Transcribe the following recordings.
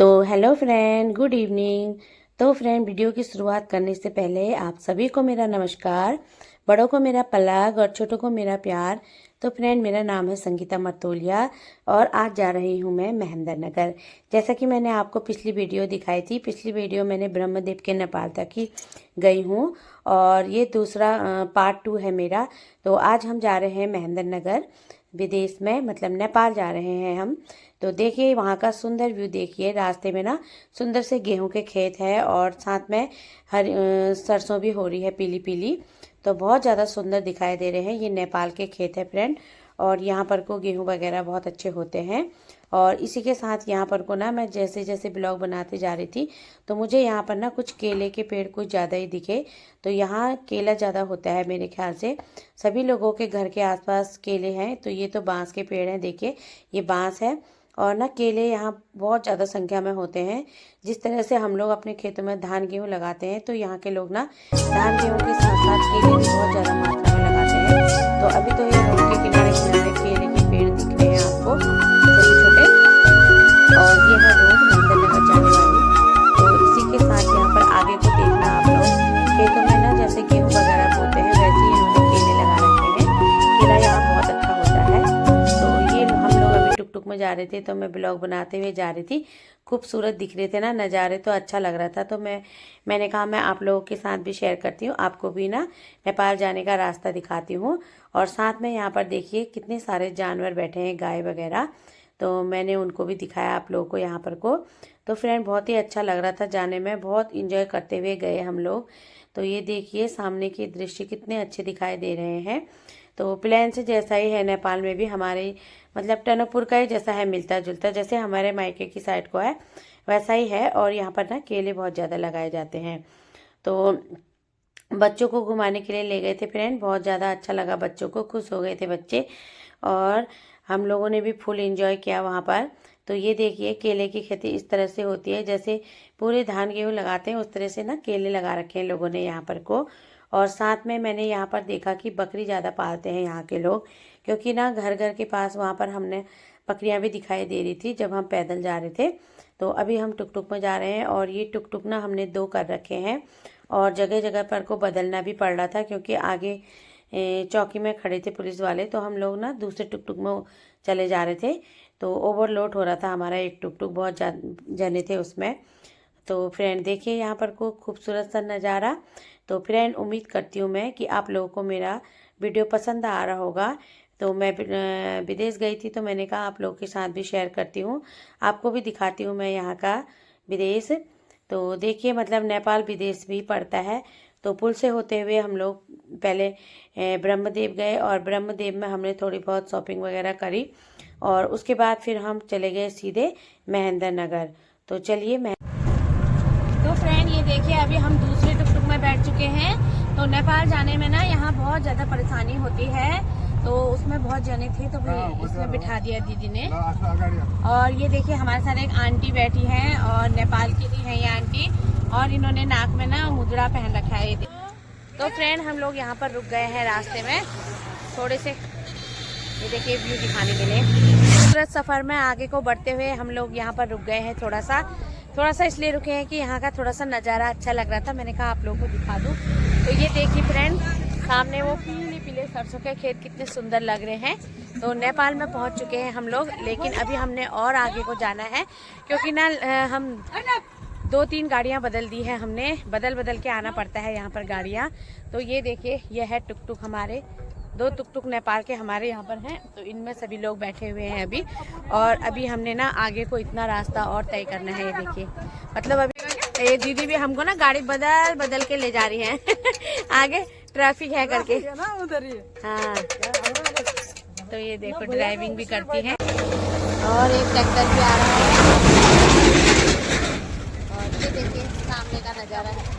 तो hello friend, good evening. तो friend, video की शुरुआत करने से पहले आप सभी को मेरा नमस्कार। बड़ों को मेरा पलक और छोटों को मेरा प्यार। तो फ्रेंड, मेरा नाम है संगीता मर्तोलिया और आज जा रही हूँ मैं महेंद्र नगर। जैसा कि मैंने आपको पिछली वीडियो दिखाई थी, पिछली वीडियो मैंने ब्रह्मदेव के नेपाल तक ही गई हूँ और ये दूसरा पार्ट 2 है मेरा। तो आज हम जा रहे हैं महेंद्र नगर, विदेश में, मतलब नेपाल जा रहे हैं हम। तो देखिए वहाँ का सुंदर व्यू देखिए। रास्ते में ना सुंदर से गेहूं के खेत है और साथ में सरसों भी हो रही है पीली पीली। तो बहुत ज़्यादा सुंदर दिखाई दे रहे हैं। ये नेपाल के खेत है फ्रेंड, और यहाँ पर को गेहूं वगैरह बहुत अच्छे होते हैं। और इसी के साथ यहाँ पर को ना मैं जैसे जैसे ब्लॉग बनाते जा रही थी तो मुझे यहाँ पर ना कुछ केले के पेड़ कुछ ज़्यादा ही दिखे। तो यहाँ केला ज़्यादा होता है मेरे ख्याल से, सभी लोगों के घर के आसपास केले हैं। तो ये तो बांस के पेड़ हैं, देखिए ये बांस है और ना केले यहाँ बहुत ज़्यादा संख्या में होते हैं। जिस तरह से हम लोग अपने खेतों में धान गेहूँ लगाते हैं तो यहाँ के लोग ना धान गेहूँ के साथ साथ केले भी बहुत ज़्यादा मात्रा में लगाते हैं। तो अभी तो ये रोड के किनारे किनारे केले के पेड़ दिख रहे हैं आपको, छोटे छोटे। और ये है रोड महेंद्र नगर जाने वाली। तो इसी के साथ यहाँ पर आगे को देखना आप लोग, खेतों में ना जैसे गेहूँ वगैरह बोते हैं वैसे ही इन्होंने केले लगा रखे हैं। केला यहाँ बहुत अच्छा होता है। तो ये हम लोग अभी टुक टुक में जा रहे थे तो मैं ब्लॉग बनाते हुए जा रही थी। खूबसूरत दिख रहे थे ना नज़ारे, तो अच्छा लग रहा था। तो मैंने कहा मैं आप लोगों के साथ भी शेयर करती हूँ, आपको भी ना नेपाल जाने का रास्ता दिखाती हूँ। और साथ में यहाँ पर देखिए कितने सारे जानवर बैठे हैं, गाय वगैरह। तो मैंने उनको भी दिखाया आप लोगों को यहाँ पर को। तो फ्रेंड बहुत ही अच्छा लग रहा था जाने में, बहुत इंजॉय करते हुए गए हम लोग। तो ये देखिए सामने के दृश्य कितने अच्छे दिखाई दे रहे हैं। तो प्लेन से जैसा ही है नेपाल में भी हमारे, मतलब टनकपुर का ही जैसा है, मिलता जुलता, जैसे हमारे मायके की साइड को है वैसा ही है। और यहाँ पर ना केले बहुत ज़्यादा लगाए जाते हैं। तो बच्चों को घुमाने के लिए ले गए थे फ्रेंड, बहुत ज़्यादा अच्छा लगा, बच्चों को खुश हो गए थे बच्चे। और हम लोगों ने भी फुल एंजॉय किया वहाँ पर। तो ये देखिए केले की खेती इस तरह से होती है, जैसे पूरे धान गेहूँ लगाते हैं उस तरह से ना केले लगा रखे हैं लोगों ने यहाँ पर को। और साथ में मैंने यहाँ पर देखा कि बकरी ज़्यादा पालते हैं यहाँ के लोग, क्योंकि ना घर घर के पास वहाँ पर हमने बकरियाँ भी दिखाई दे रही थी जब हम पैदल जा रहे थे। तो अभी हम टुक टुक में जा रहे हैं और ये टुक टुक ना हमने 2 कर रखे हैं और जगह जगह पर को बदलना भी पड़ रहा था, क्योंकि आगे चौकी में खड़े थे पुलिस वाले। तो हम लोग ना दूसरे टुक टुक में चले जा रहे थे। तो ओवरलोड हो रहा था हमारा एक टुक टुक, बहुत जने थे उसमें। तो फ्रेंड देखिए यहाँ पर को खूबसूरत सा नज़ारा। तो फ्रेंड उम्मीद करती हूँ मैं कि आप लोगों को मेरा वीडियो पसंद आ रहा होगा। तो मैं विदेश गई थी तो मैंने कहा आप लोगों के साथ भी शेयर करती हूँ, आपको भी दिखाती हूँ मैं यहाँ का विदेश। तो देखिए मतलब नेपाल विदेश भी पड़ता है। तो पुल से होते हुए हम लोग पहले ब्रह्मदेव गए और ब्रह्मदेव में हमने थोड़ी बहुत शॉपिंग वगैरह करी और उसके बाद फिर हम चले गए सीधे महेंद्र नगर। तो चलिए तो फ्रेंड ये देखिए अभी हम दूसरे टुक टुक में बैठ चुके हैं। तो नेपाल जाने में ना यहाँ बहुत ज़्यादा परेशानी होती है, तो उसमें बहुत जने थे तो इसमें बिठा दिया दीदी ने। और ये देखिए हमारे साथ एक आंटी बैठी हैं और नेपाल की भी है ये आंटी, और इन्होंने नाक में ना मुद्रा पहन रखा है। तो फ्रेंड हम लोग यहाँ पर रुक गए हैं रास्ते में थोड़े से, ये देखिए व्यू दिखाने के लिए। खूबसूरत सफ़र में आगे को बढ़ते हुए हम लोग यहाँ पर रुक गए हैं थोड़ा सा इसलिए रुके हैं कि यहाँ का थोड़ा सा नज़ारा अच्छा लग रहा था, मैंने कहा आप लोगों को दिखा दूँ। तो ये देखिए फ्रेंड सामने वो पीले पीले सरसों के खेत कितने सुंदर लग रहे हैं। तो नेपाल में पहुँच चुके हैं हम लोग, लेकिन अभी हमने और आगे को जाना है, क्योंकि ना हम 2-3 गाड़ियाँ बदल दी हैं हमने, बदल के आना पड़ता है यहाँ पर गाड़ियाँ। तो ये देखिए यह है टुक टुक, हमारे 2 टुक टुक नेपाल के हमारे यहाँ पर हैं। तो इनमें सभी लोग बैठे हुए हैं अभी, और अभी हमने ना आगे को इतना रास्ता और तय करना है। ये देखिए मतलब अभी ये दीदी भी हमको ना गाड़ी बदल के ले जा रही हैं आगे ट्रैफिक है करके। हाँ तो ये देखो ड्राइविंग भी करती है और एक ट्रैक्टर भी आ रहा है। और ये देखिए सामने का नज़ारा है।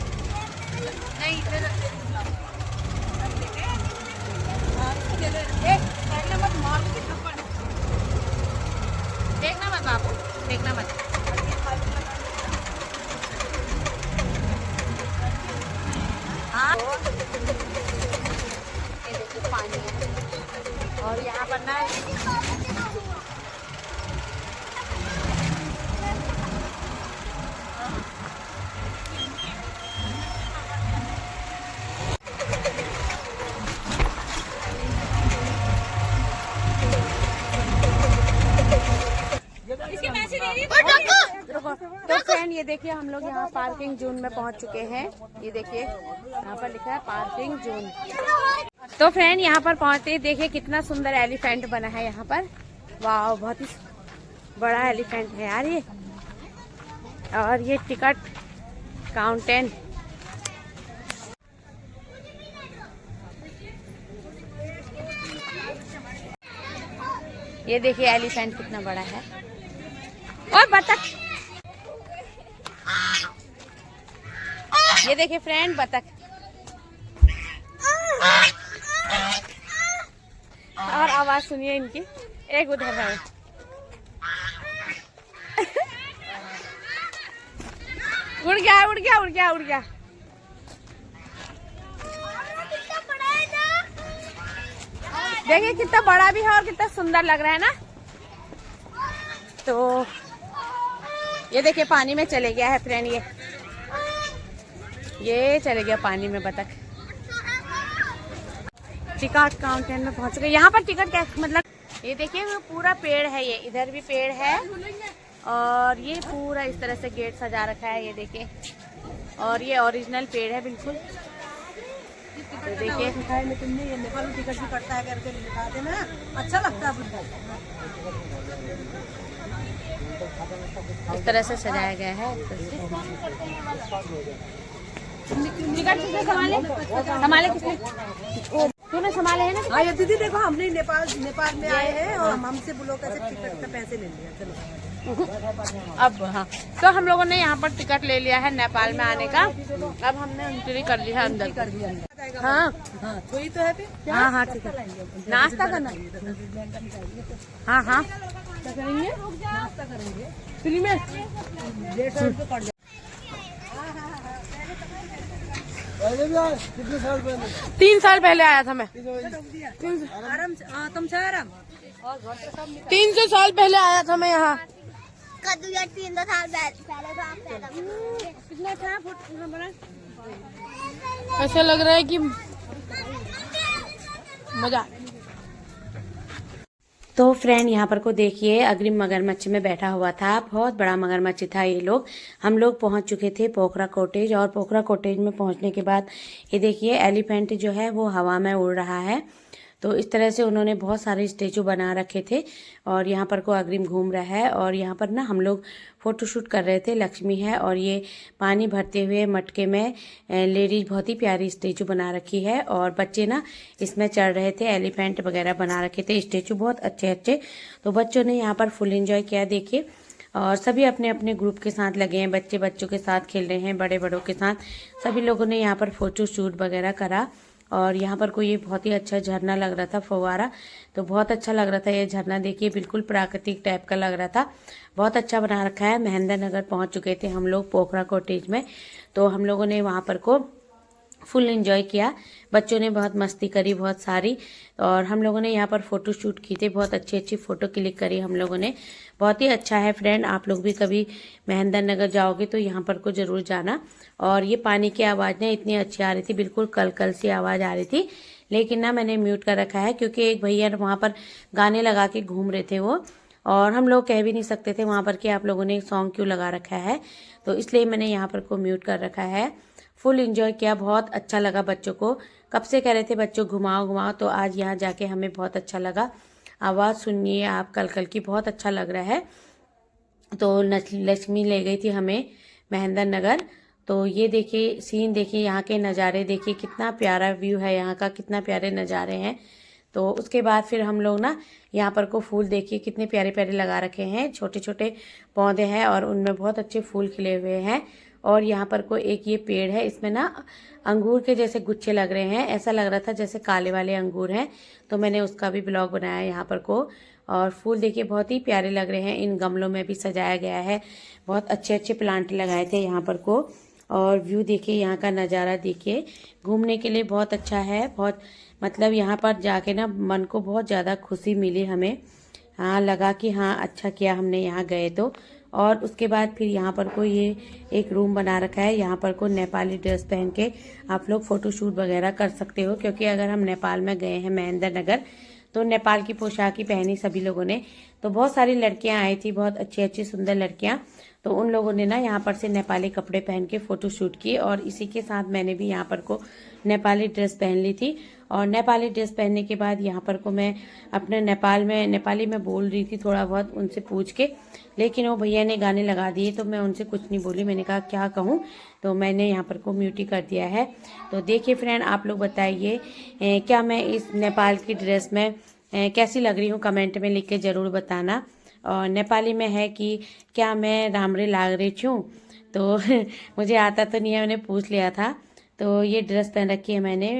देखना मत बाबू, देखना मत। हाँ ये देखिए पानी है और यहाँ पर ना तो फ्रेंड ये देखिए हम लोग यहाँ पार्किंग जोन में पहुँच चुके हैं। ये देखिए यहाँ पर लिखा है पार्किंग जोन। तो फ्रेंड यहाँ पर पहुँचते देखिए कितना सुंदर एलिफेंट बना है यहाँ पर। वाह, बहुत ही बड़ा एलिफेंट है यार ये। और ये टिकट काउंटर। ये देखिए एलिफेंट कितना बड़ा है। और बतख, ये देखिए फ्रेंड बतख। और आवाज सुनिए इनकी, एक उधर है। उड़ गया उड़ गया उड़ गया उड़ गया। देखिए कितना बड़ा भी है और कितना सुंदर लग रहा है ना। तो ये देखिए पानी में चले गया है फ्रेंड। ये चले गया पानी में बतख। टिकट काउंटर में पहुंच गए। यहाँ पर टिकट क्या मतलब, ये देखिए वो पूरा पेड़ है, ये इधर भी पेड़ है और ये पूरा इस तरह से गेट सजा रखा है। ये देखिए, और ये ओरिजिनल पेड़ है बिल्कुल। तो देखिए तुमने ये नेपाल में टिकट भी कटता है करके दिखा देना, अच्छा लगता है। इस तरह से सजाया गया है। टिकट किसने संभाले? संभाले किसने? तूने संभाले है ना? हाँ ये दीदी देखो, हमने नेपाल में आए हैं और हमसे बोलो कैसे टिकट का पैसे ले लिया। चलो अब हाँ, तो हम लोगों ने यहाँ पर टिकट ले लिया है नेपाल में आने का। अब हमने एंट्री कर ली है अंदर। हाँ हाँ तो ही तो है फिर। हाँ हाँ ठीक है, नाश्ता करना। हाँ हाँ क्या करेंगे? नाश्ता करेंगे फ्री में। 3 साल पहले आया था मैं। 300 साल पहले आया था मैं यहाँ। 300 साल पहले कितना था फुट बना? ऐसा लग रहा है कि मजा। तो फ्रेंड यहाँ पर को देखिए अग्रिम मगरमच्छ में बैठा हुआ था। बहुत बड़ा मगरमच्छ था ये लोग। हम लोग पहुँच चुके थे पोखरा कॉटेज, और पोखरा कॉटेज में पहुँचने के बाद ये देखिए एलिफेंट जो है वो हवा में उड़ रहा है। तो इस तरह से उन्होंने बहुत सारे स्टेचू बना रखे थे और यहाँ पर को अग्रिम घूम रहा है। और यहाँ पर ना हम लोग फोटोशूट कर रहे थे। लक्ष्मी है और ये पानी भरते हुए मटके में लेडीज बहुत ही प्यारी स्टेचू बना रखी है और बच्चे ना इसमें चढ़ रहे थे। एलिफेंट वगैरह बना रखे थे स्टेचू, बहुत अच्छे अच्छे। तो बच्चों ने यहाँ पर फुल एंजॉय किया देखिए। और सभी अपने अपने ग्रुप के साथ लगे हैं। बच्चे बच्चों के साथ खेल रहे हैं, बड़े बड़ों के साथ। सभी लोगों ने यहाँ पर फोटो शूट वगैरह करा। और यहाँ पर कोई ये बहुत ही अच्छा झरना लग रहा था, फव्वारा। तो बहुत अच्छा लग रहा था ये झरना, देखिए बिल्कुल प्राकृतिक टाइप का लग रहा था। बहुत अच्छा बना रखा है। महेंद्र नगर पहुँच चुके थे हम लोग पोखरा कॉटेज में। तो हम लोगों ने वहाँ पर को फुल एंजॉय किया। बच्चों ने बहुत मस्ती करी बहुत सारी। और हम लोगों ने यहाँ पर फोटो शूट की थे, बहुत अच्छी अच्छी फोटो क्लिक करी हम लोगों ने। बहुत ही अच्छा है फ्रेंड, आप लोग भी कभी महेंद्र नगर जाओगे तो यहाँ पर को जरूर जाना। और ये पानी की आवाज़ ना इतनी अच्छी आ रही थी, बिल्कुल कल कल सी आवाज़ आ रही थी। लेकिन ना मैंने म्यूट कर रखा है क्योंकि एक भैया वहाँ पर गाने लगा के घूम रहे थे वो, और हम लोग कह भी नहीं सकते थे वहाँ पर कि आप लोगों ने सॉन्ग क्यों लगा रखा है। तो इसलिए मैंने यहाँ पर को म्यूट कर रखा है। फुल एंजॉय किया, बहुत अच्छा लगा बच्चों को। कब से कह रहे थे बच्चों घुमाओ घुमाओ, तो आज यहाँ जाके हमें बहुत अच्छा लगा। आवाज़ सुनिए आप कल कल की, बहुत अच्छा लग रहा है। तो लक्ष्मी ले गई थी हमें महेंद्र नगर। तो ये देखिए सीन, देखिए यहाँ के नज़ारे, देखिए कितना प्यारा व्यू है यहाँ का, कितना प्यारे नज़ारे हैं। तो उसके बाद फिर हम लोग ना यहाँ पर को फूल देखिए कितने प्यारे प्यारे लगा रखे हैं। छोटे छोटे पौधे हैं और उनमें बहुत अच्छे फूल खिले हुए हैं। और यहाँ पर को एक ये पेड़ है, इसमें ना अंगूर के जैसे गुच्छे लग रहे हैं। ऐसा लग रहा था जैसे काले वाले अंगूर हैं। तो मैंने उसका भी ब्लॉग बनाया यहाँ पर को। और फूल देखिए बहुत ही प्यारे लग रहे हैं। इन गमलों में भी सजाया गया है। बहुत अच्छे अच्छे प्लांट लगाए थे यहाँ पर को। और व्यू देखिए, यहाँ का नज़ारा देखिए, घूमने के लिए बहुत अच्छा है। बहुत मतलब यहाँ पर जाके ना मन को बहुत ज़्यादा खुशी मिली हमें। हाँ लगा कि हाँ अच्छा किया हमने यहाँ गए तो। और उसके बाद फिर यहाँ पर को ये एक रूम बना रखा है। यहाँ पर को नेपाली ड्रेस पहन के आप लोग फ़ोटोशूट वगैरह कर सकते हो, क्योंकि अगर हम नेपाल में गए हैं महेंद्र नगर तो नेपाल की पोशाक ही पहनी सभी लोगों ने। तो बहुत सारी लड़कियां आई थी, बहुत अच्छी अच्छी सुंदर लड़कियां। तो उन लोगों ने ना यहाँ पर से नेपाली कपड़े पहन के फोटो शूट किए और इसी के साथ मैंने भी यहाँ पर को नेपाली ड्रेस पहन ली थी। और नेपाली ड्रेस पहनने के बाद यहाँ पर को मैं अपने नेपाली में बोल रही थी थोड़ा बहुत उनसे पूछ के, लेकिन वो भैया ने गाने लगा दिए तो मैं उनसे कुछ नहीं बोली। मैंने कहा क्या कहूँ, तो मैंने यहाँ पर को म्यूट ही कर दिया है। तो देखिए फ्रेंड, आप लोग बताइए क्या मैं इस नेपाल की ड्रेस में कैसी लग रही हूँ, कमेंट में लिख के ज़रूर बताना। और नेपाली में है कि क्या मैं रामरे लाग रही हूँ, तो मुझे आता तो नहीं है, मैंने पूछ लिया था। तो ये ड्रेस पहन रखी है मैंने,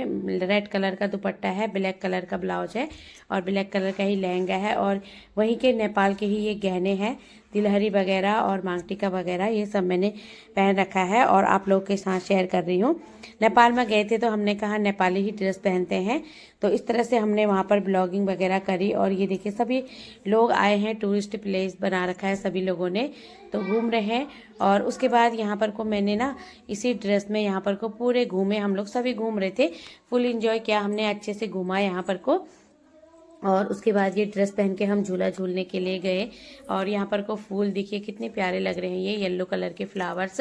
रेड कलर का दुपट्टा है, ब्लैक कलर का ब्लाउज है और ब्लैक कलर का ही लहंगा है। और वहीं के नेपाल के ही ये गहने हैं, तिलहरी वगैरह और मांग टीका वगैरह, ये सब मैंने पहन रखा है और आप लोग के साथ शेयर कर रही हूँ। नेपाल में गए थे तो हमने कहा नेपाली ही ड्रेस पहनते हैं, तो इस तरह से हमने वहाँ पर ब्लॉगिंग वगैरह करी। और ये देखिए सभी लोग आए हैं, टूरिस्ट प्लेस बना रखा है सभी लोगों ने, तो घूम रहे हैं। और उसके बाद यहाँ पर को मैंने ना इसी ड्रेस में यहाँ पर को पूरे घूमे, हम लोग सभी घूम रहे थे, फुल एंजॉय किया हमने, अच्छे से घूमा यहाँ पर को। और उसके बाद ये ड्रेस पहन के हम झूला झूलने के लिए गए। और यहाँ पर को फूल देखिए कितने प्यारे लग रहे हैं, ये येलो कलर के फ्लावर्स।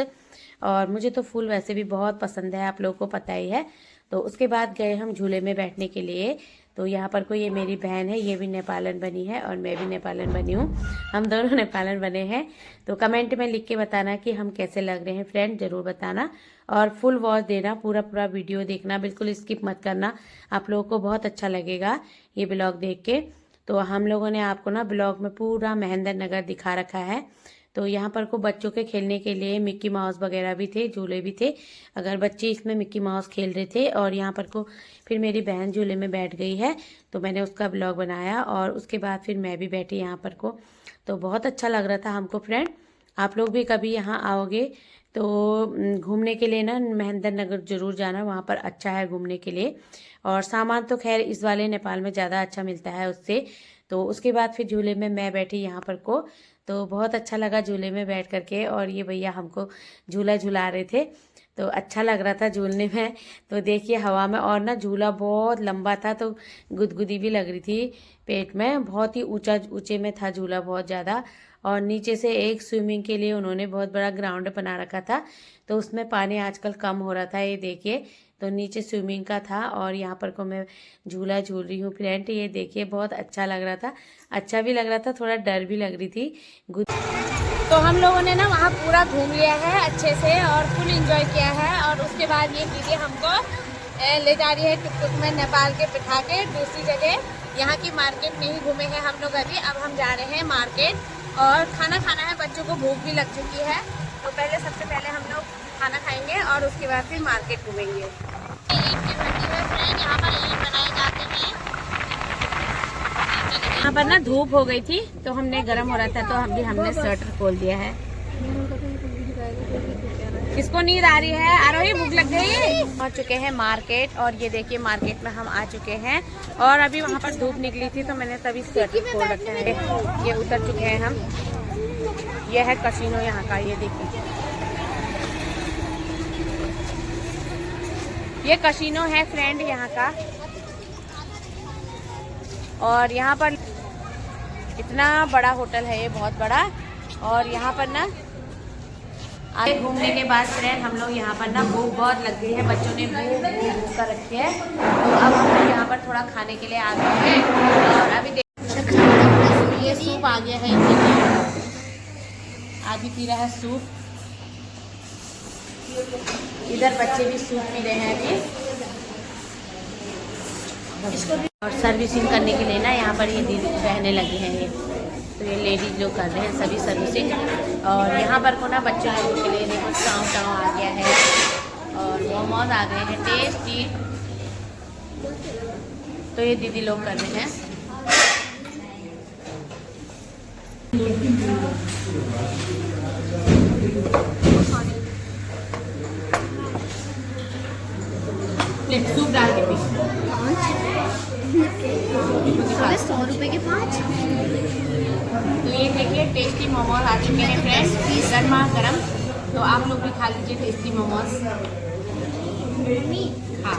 और मुझे तो फूल वैसे भी बहुत पसंद है, आप लोगों को पता ही है। तो उसके बाद गए हम झूले में बैठने के लिए। तो यहाँ पर को ये मेरी बहन है, ये भी नेपालन बनी है और मैं भी नेपालन बनी हूँ, हम दोनों नेपालन बने हैं। तो कमेंट में लिख के बताना कि हम कैसे लग रहे हैं फ्रेंड, ज़रूर बताना। और फुल वॉच देना, पूरा पूरा वीडियो देखना, बिल्कुल स्किप मत करना, आप लोगों को बहुत अच्छा लगेगा ये ब्लॉग देख के। तो हम लोगों ने आपको ना ब्लॉग में पूरा महेंद्र नगर दिखा रखा है। तो यहाँ पर को बच्चों के खेलने के लिए मिक्की माउस वगैरह भी थे, झूले भी थे, अगर बच्चे इसमें मिक्की माउस खेल रहे थे। और यहाँ पर को फिर मेरी बहन झूले में बैठ गई है, तो मैंने उसका ब्लॉग बनाया। और उसके बाद फिर मैं भी बैठी यहाँ पर को, तो बहुत अच्छा लग रहा था हमको फ्रेंड। आप लोग भी कभी यहाँ आओगे तो घूमने के लिए ना महेंद्र नगर ज़रूर जाना, वहाँ पर अच्छा है घूमने के लिए। और सामान तो खैर इस वाले नेपाल में ज़्यादा अच्छा मिलता है उससे। तो उसके बाद फिर झूले में मैं बैठी यहाँ पर को, तो बहुत अच्छा लगा झूले में बैठ करके। और ये भैया हमको झूला झुला रहे थे, तो अच्छा लग रहा था झूलने में। तो देखिए हवा में, और ना झूला बहुत लंबा था तो गुदगुदी भी लग रही थी पेट में, बहुत ही ऊंचे में था झूला, बहुत ज़्यादा। और नीचे से एक स्विमिंग के लिए उन्होंने बहुत बड़ा ग्राउंड बना रखा था, तो उसमें पानी आजकल कम हो रहा था, ये देखिए। तो नीचे स्विमिंग का था और यहाँ पर को मैं झूला झूल रही हूँ फ्रेंड, ये देखिए बहुत अच्छा लग रहा था, अच्छा भी लग रहा था, थोड़ा डर भी लग रही थी। तो हम लोगों ने ना वहाँ पूरा घूम लिया है अच्छे से और फुल एंजॉय किया है। और उसके बाद ये दीदी हमको ले जा रही है टुक टुक में नेपाल के बिठा के दूसरी जगह। यहाँ की मार्केट नहीं घूमे हैं हम लोग अभी, अब हम जा रहे हैं मार्केट और खाना खाना है, बच्चों को भूख भी लग चुकी है। तो सबसे पहले हम लोग खाना खाएंगे और उसके बाद फिर मार्केट घूमेंगे। ईद की मंडी है फ्रेंड, यहाँ पर ईद बनाए जाते हैं। यहाँ पर ना धूप हो गई थी तो हमने गर्म हो रहा था तो हमने स्वेटर खोल दिया है। किसको नींद आ रही है? आरोही भूख लग गई। पहुँच चुके हैं मार्केट और ये देखिए मार्केट में हम आ चुके हैं। और अभी वहाँ पर धूप निकली थी तो मैंने तभी स्वेटर खोल रखा है। ये उतर चुके हैं हम, ये है कसिनो यहाँ का, ये देखिए ये कसिनो है फ्रेंड यहाँ का। और यहाँ पर इतना बड़ा होटल है, ये बहुत बड़ा। और यहाँ पर ना आगे घूमने के बाद फ्रेंड हम लोग यहाँ पर ना भूख बहुत लग गई है, बच्चों ने भूख कर रखी है। तो अब हम लोग यहाँ पर थोड़ा खाने के लिए आ गए हैं। और अभी ये सूप आ गया है, आदि पी रहा है सूप, इधर बच्चे भी सूप पी रहे हैं अभी। और सर्विसिंग करने के लिए ना यहाँ पर ये बहने लगी हैं, ये तो ये लेडीज लोग कर रहे हैं सभी सर्विसिंग। और यहाँ पर को ना बच्चों लोगों के लिए देखो टाँव आ गया है और मोमोज आ गए हैं टेस्टी, तो ये दीदी लोग कर रहे हैं। सूप डाल के 100 रुपए के 5। तो ये देखिए टेस्टी मोमोज आ चुके हैं फ्रेंड्स, गर्मा गर्म। तो आप लोग भी खा लीजिए टेस्टी मोमोज। हाँ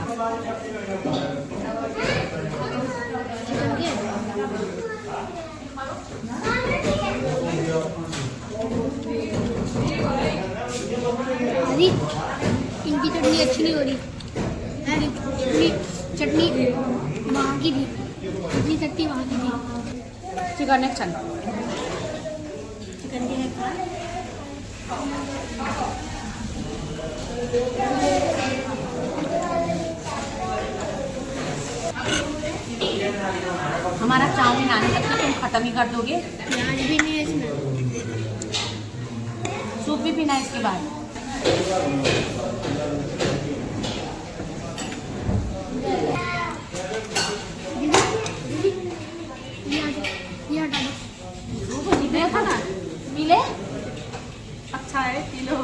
अरे इनकी चटनी अच्छी नहीं हो रही। अरे चटनी वहाँ की थी, इतनी चटनी वहाँ की थी। चिकन एक्शन चिकन की है। हमारा चाउमीन आने तक तो तुम खत्म ही कर दोगे। प्याज भी नहीं है इसमें। सूप भी पीना है इसके बाद। ये हटा दो। देखा ना मिले अच्छा है किलो।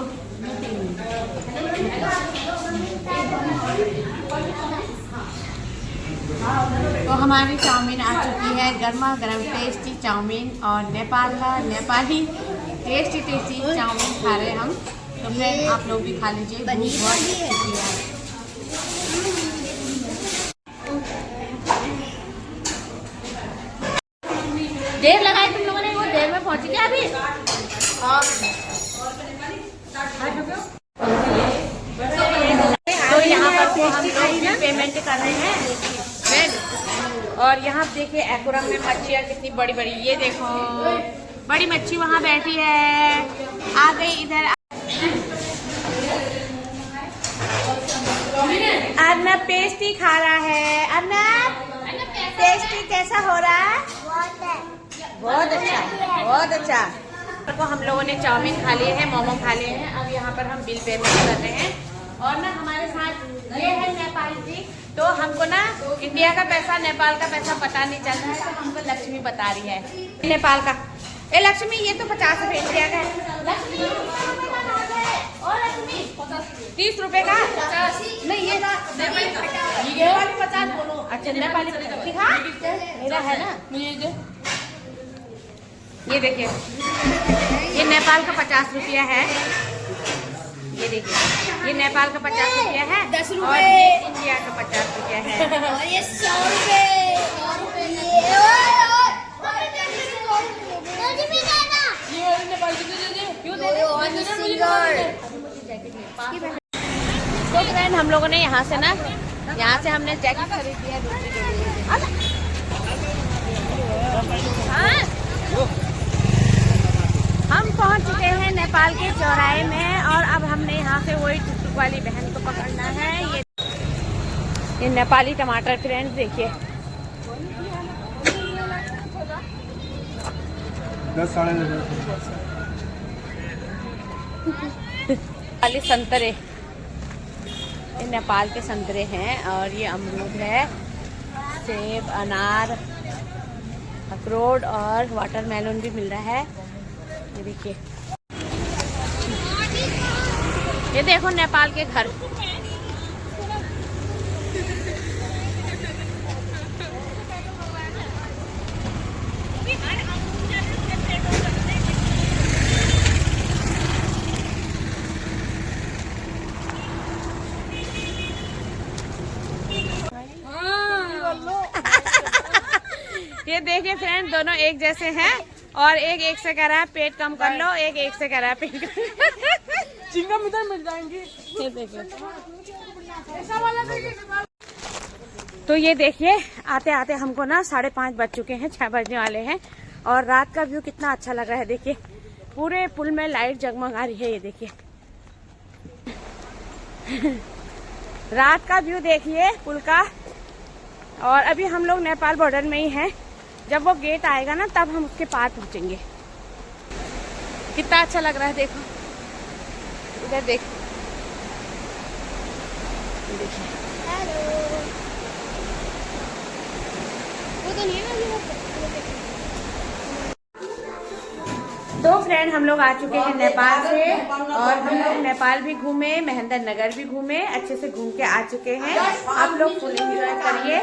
तो हमारी चाउमीन आ चुकी है, गर्मा गर्म टेस्टी चाउमीन, और नेपाल का नेपाली टेस्टी टेस्टी चाउमीन खा रहे हैं हम। तो फ्रेंड आप लोग भी खा लीजिए, भूख बहुत लगी है। देर लगाई तुम लोगों ने, वो देर में पहुंची क्या अभी? तो यहाँ पर तो हम लोग भी पेमेंट कर रहे हैं फ्रेंड। और यहाँ देखिए एक्वेरियम में मच्छियाँ कितनी बड़ी बड़ी, ये देखो बड़ी मच्छी वहाँ बैठी है, आ गई इधर। अर्नब पेस्टी खा रहा है। अर्नब पेस्टी कैसा हो रहा है? बहुत अच्छा, बहुत अच्छा। तो हम लोगों ने चाउमीन खा लिए हैं, मोमो खा लिए हैं। अब यहाँ पर हम बिल पेमेंट कर रहे हैं। और ना हमारे साथ ये है नेपाल जी। तो हमको ना इंडिया का पैसा नेपाल का पैसा पता नहीं चल रहा है, तो हमको लक्ष्मी बता रही है नेपाल का। ए लक्ष्मी ये तो 50 रुपए इंडिया का है। लक्ष्मी और लक्ष्मी 30 रुपए का। नहीं ये वाली 50 बोलो। अच्छा नेपाली 50 दिखा मेरा है ना। ये देखिए ये नेपाल का 50 रुपया है। ये देखिए ये नेपाल का 50 रुपया है, 10 रुपए। और ये इंडिया का 50 रुपया है। और ये 100 रुपए। तो फ्रेंड हम लोगों ने यहाँ से हमने जैकेट खरीद लिया दूसरी के लिए। हाँ? हम पहुँच चुके हैं नेपाल के चौराहे में, और अब हमने यहाँ से वही टुकटुक वाली बहन को पकड़ना है। ये नेपाली टमाटर फ्रेंड देखिए 10 साढ़े 10। नेपाली संतरे, ये नेपाल के संतरे हैं, और ये अमरूद है, सेब, अनार, अखरोट और वाटरमेलन भी मिल रहा है। ये देखिए ये देखो नेपाल के घर। ये देखिए फ्रेंड दोनों एक जैसे हैं, और एक से कह रहा है पेट कम कर लो, एक से कह रहा है पेट चिंगम इधर मिल जाएंगी। ये देखिए तो ये देखिए आते आते हमको ना 5:30 बज चुके हैं, 6 बजने वाले हैं, और रात का व्यू कितना अच्छा लग रहा है। देखिए पूरे पुल में लाइट जगमगा रही है। ये देखिए रात का व्यू देखिए पुल का। और अभी हम लोग नेपाल बॉर्डर में ही हैं, जब वो गेट आएगा ना तब हम उसके पार पहुंचेंगे। कितना अच्छा लग रहा है देखो, इधर देखिए। तो फ्रेंड हम लोग आ चुके हैं नेपाल से, और हम लोग नेपाल भी घूमे, महेंद्र नगर भी घूमे, अच्छे से घूम के आ चुके हैं। आप लोग फुल एंजॉय करिए।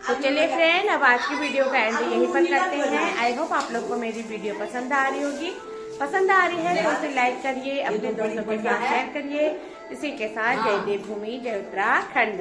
तो चलिए फ्रेंड अब आज की वीडियो का एंड यहीं पर करते हैं। आई होप आप लोग को मेरी वीडियो पसंद आ रही होगी। पसंद आ रही है तो उसे लाइक करिए, अपने दोस्तों के साथ शेयर करिए। इसी के साथ जय देवभूमि, जय उत्तराखंड।